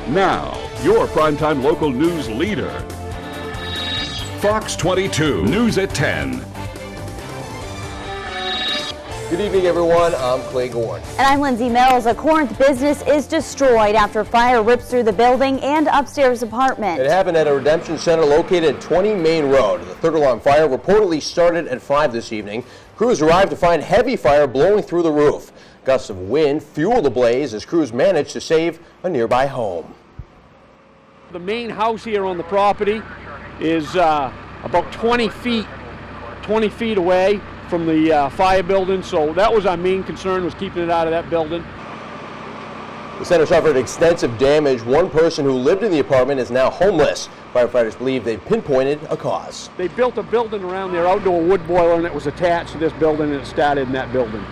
Now, your primetime local news leader. Fox 22, News at 10. Good evening, everyone. I'm Clay Gorn. And I'm Lindsay Mills. A Corinth business is destroyed after fire rips through the building and upstairs apartment. It happened at a redemption center located at 20 Main Road. The third alarm fire reportedly started at 5 this evening. Crews arrived to find heavy fire blowing through the roof. Gusts of wind fueled the blaze as crews managed to save a nearby home. The main house here on the property is about 20 feet away from the fire building, so that was our main concern, was keeping it out of that building. The center suffered extensive damage. One person who lived in the apartment is now homeless. Firefighters believe they've pinpointed a cause. They built a building around their outdoor wood boiler, and it was attached to this building, and it started in that building.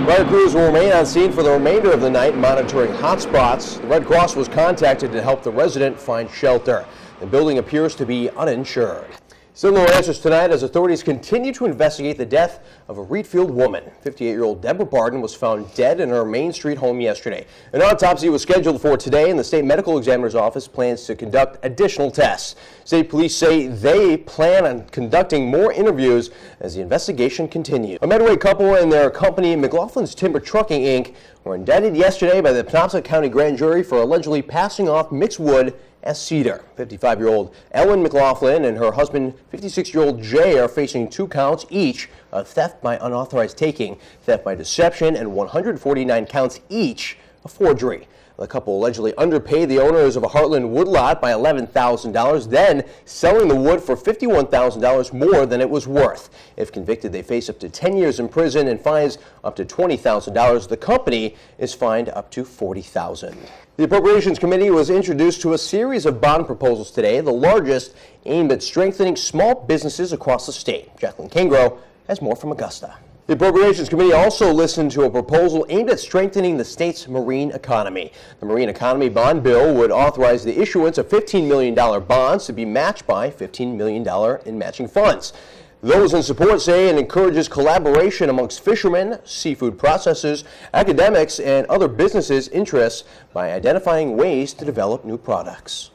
Fire crews will remain on scene for the remainder of the night, monitoring hot spots. The Red Cross was contacted to help the resident find shelter. The building appears to be uninsured. Still no answers tonight as authorities continue to investigate the death of a Reedfield woman. 58-year-old Deborah Barden was found dead in her Main Street home yesterday. An autopsy was scheduled for today, and the state medical examiner's office plans to conduct additional tests. State police say they plan on conducting more interviews as the investigation continues. A Medway couple and their company, McLaughlin's Timber Trucking, Inc., were indicted yesterday by the Penobscot County Grand Jury for allegedly passing off mixed wood as cedar. 55-year-old Ellen McLaughlin and her husband, 56-year-old Jay, are facing 2 counts each of theft by unauthorized taking, theft by deception, and 149 counts each of forgery. The couple allegedly underpaid the owners of a Heartland woodlot by $11,000, then selling the wood for $51,000 more than it was worth. If convicted, they face up to 10 years in prison and fines up to $20,000. The company is fined up to $40,000. The Appropriations Committee was introduced to a series of bond proposals today, the largest aimed at strengthening small businesses across the state. Jacqueline Kangro has more from Augusta. The Appropriations Committee also listened to a proposal aimed at strengthening the state's marine economy. The Marine Economy Bond Bill would authorize the issuance of $15 million bonds to be matched by $15 million in matching funds. Those in support say it encourages collaboration amongst fishermen, seafood processors, academics, and other businesses' interests by identifying ways to develop new products.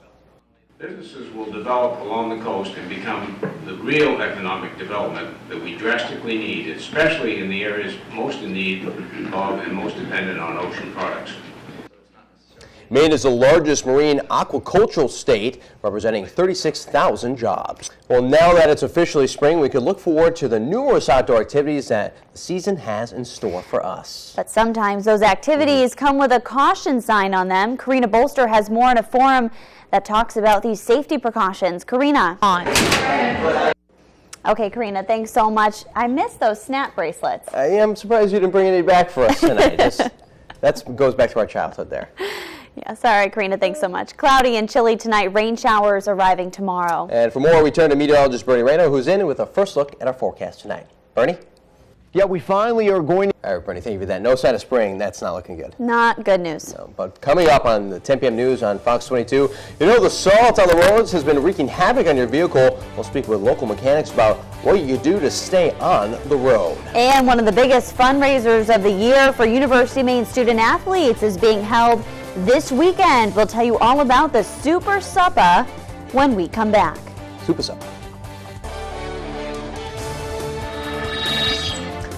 Businesses will develop along the coast and become the real economic development that we drastically need, especially in the areas most in need of and most dependent on ocean products. Maine is the largest marine aquacultural state, representing 36,000 jobs. Well, now that it's officially spring, we could look forward to the numerous outdoor activities that the season has in store for us. But sometimes those activities come with a caution sign on them. Karina Bolster has more in a forum that talks about these safety precautions. Karina. Okay, Karina, thanks so much. I missed those snap bracelets. I am surprised you didn't bring any back for us tonight. That goes back to our childhood there. Yeah, sorry, Karina, thanks so much. Cloudy and chilly tonight, rain showers arriving tomorrow. And for more, we turn to meteorologist Bernie Rayno, who's in with a first look at our forecast tonight. Bernie? Yeah, we finally are going to... All right, Bernie, thank you for that. No sign of spring. That's not looking good. Not good news. No, but coming up on the 10 p.m. news on Fox 22, you know the salt on the roads has been wreaking havoc on your vehicle. We'll speak with local mechanics about what you do to stay on the road. And one of the biggest fundraisers of the year for University of Maine student athletes is being held this weekend. We'll tell you all about the Super Suppa when we come back. Super Suppa.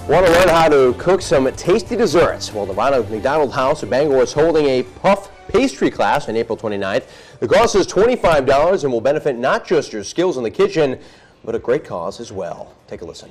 Want to learn how to cook some tasty desserts? Well, the Ronald McDonald House of Bangor is holding a puff pastry class on April 29th. The cost is $25 and will benefit not just your skills in the kitchen, but a great cause as well. Take a listen.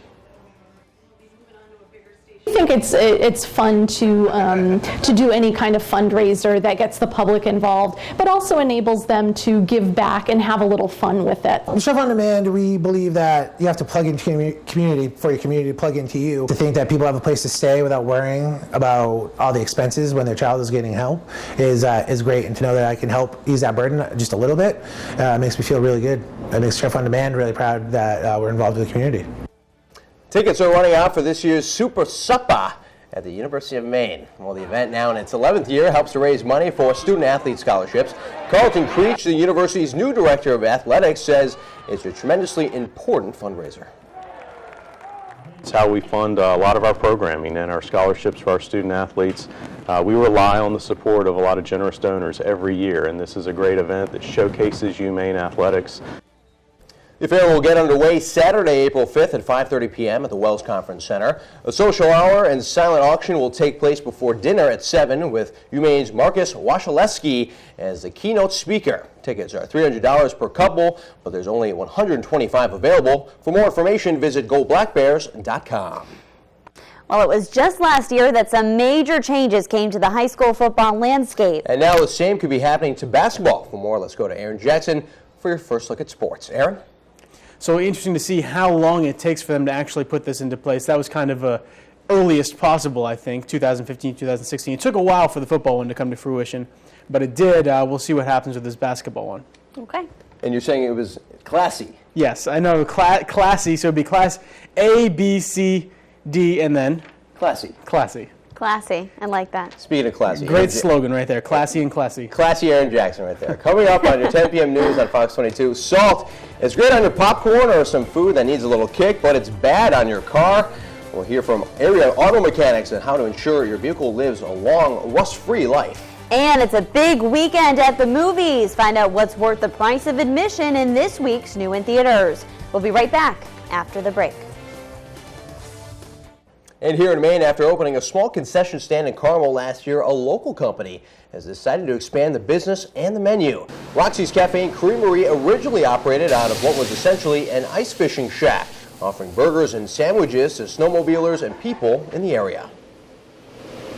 I think it's fun to do any kind of fundraiser that gets the public involved, but also enables them to give back and have a little fun with it. Chef on Demand, we believe that you have to plug into your community for your community to plug into you. To think that people have a place to stay without worrying about all the expenses when their child is getting help is great, and to know that I can help ease that burden just a little bit makes me feel really good. It makes Chef on Demand really proud that we're involved with the community. Tickets are running out for this year's Super Suppa at the University of Maine. Well, the event, now in its 11th year, helps to raise money for student-athlete scholarships. Carlton Creech, the university's new director of athletics, says it's a tremendously important fundraiser. It's how we fund a lot of our programming and our scholarships for our student-athletes. We rely on the support of a lot of generous donors every year, and this is a great event that showcases UMaine athletics. The fair will get underway Saturday, April 5th at 5:30 p.m. at the Wells Conference Center. A social hour and silent auction will take place before dinner at 7 with UMaine's Marcus Wasilewski as the keynote speaker. Tickets are $300 per couple, but there's only 125 available. For more information, visit GoBlackBears.com. Well, it was just last year that some major changes came to the high school football landscape. And now the same could be happening to basketball. For more, let's go to Aaron Jackson for your first look at sports. Aaron? So interesting to see how long it takes for them to actually put this into place. That was kind of earliest possible, I think, 2015, 2016. It took a while for the football one to come to fruition, but it did. We'll see what happens with this basketball one. Okay. And you're saying it was classy? Yes, I know, classy, so it'd be class A, B, C, D, and then? Classy. Classy. Classy. I like that. Speaking of classy. Great slogan right there, classy and classy. Classy Aaron Jackson right there. Coming up on your 10 p.m. news on Fox 22, salt is great on your popcorn or some food that needs a little kick, but it's bad on your car. We'll hear from area auto mechanics on how to ensure your vehicle lives a long, rust-free life. And it's a big weekend at the movies. Find out what's worth the price of admission in this week's New in Theaters. We'll be right back after the break. And here in Maine, after opening a small concession stand in Carmel last year, a local company has decided to expand the business and the menu. Roxy's Cafe and Creamery originally operated out of what was essentially an ice fishing shack, offering burgers and sandwiches to snowmobilers and people in the area.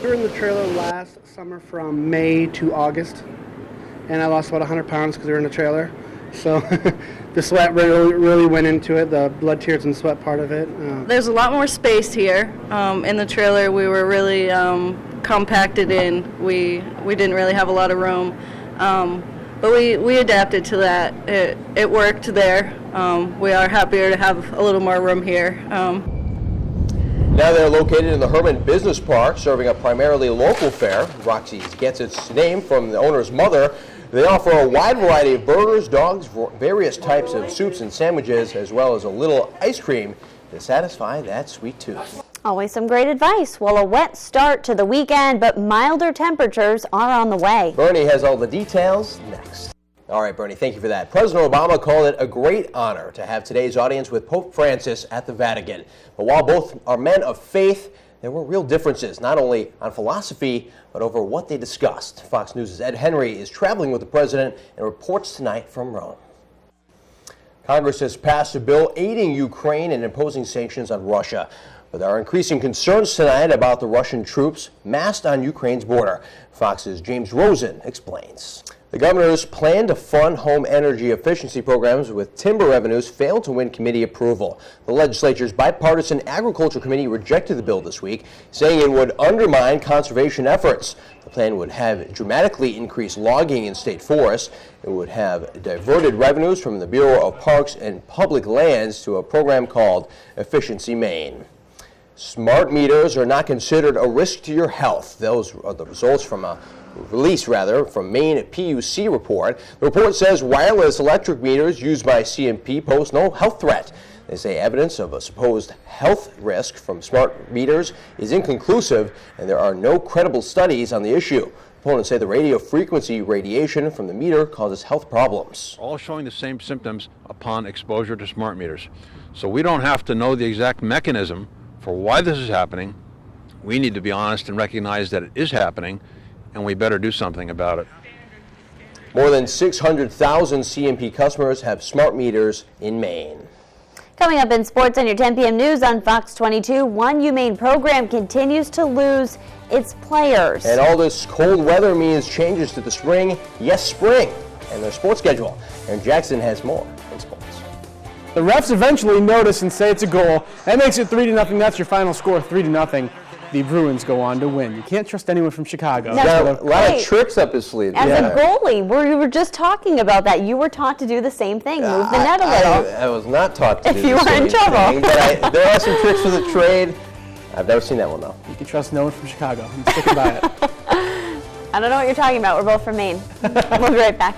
We were in the trailer last summer from May to August, and I lost about 100 pounds because we were in the trailer. So the sweat really went into it, the blood, tears, and sweat part of it. There's a lot more space here. In the trailer, we were really compacted in. We didn't really have a lot of room, but we adapted to that. It worked there. We are happier to have a little more room here. Now they're located in the Herman Business Park, serving a primarily local fare. Roxy's gets its name from the owner's mother. They offer a wide variety of burgers, dogs, various types of soups and sandwiches, as well as a little ice cream to satisfy that sweet tooth. Always some great advice. Well, a wet start to the weekend, but milder temperatures are on the way. Bernie has all the details next. All right, Bernie, thank you for that. President Obama called it a great honor to have today's audience with Pope Francis at the Vatican. But while both are men of faith, there were real differences, not only on philosophy, but over what they discussed. Fox News' Ed Henry is traveling with the president and reports tonight from Rome. Congress has passed a bill aiding Ukraine and imposing sanctions on Russia. But there are increasing concerns tonight about the Russian troops massed on Ukraine's border. Fox's James Rosen explains. The governors plan to fund home energy efficiency programs with timber revenues failed to win committee approval. The legislature's bipartisan agriculture committee rejected the bill this week, saying it would undermine conservation efforts. The plan would have dramatically increased logging in state forests. It would have diverted revenues from the Bureau of Parks and Public Lands to a program called Efficiency Maine. Smart meters are not considered a risk to your health. Those are the results from a release from Maine PUC report. The report says wireless electric meters used by CMP pose no health threat. They say evidence of a supposed health risk from smart meters is inconclusive, and there are no credible studies on the issue. Opponents say the radio frequency radiation from the meter causes health problems. All showing the same symptoms upon exposure to smart meters. So we don't have to know the exact mechanism for why this is happening. We need to be honest and recognize that it is happening, and we better do something about it. More than 600,000 CMP customers have smart meters in Maine. Coming up in sports on your 10 p.m. news on Fox 22, one UMaine program continues to lose its players. And all this cold weather means changes to the spring, yes, spring, and their sports schedule. And Jackson has more in sports. The refs eventually notice and say it's a goal. That makes it 3-0. That's your final score, 3-0. The Bruins go on to win. You can't trust anyone from Chicago. He's got a lot of tricks up his sleeve. As a goalie, we were just talking about that. You were taught to do the same thing, move the net a little. I was not taught to do if you were in trouble. But there are some tricks for the trade. I've never seen that one, though. You can trust no one from Chicago. I'm sticking by it. I don't know what you're talking about. We're both from Maine. We'll be right back.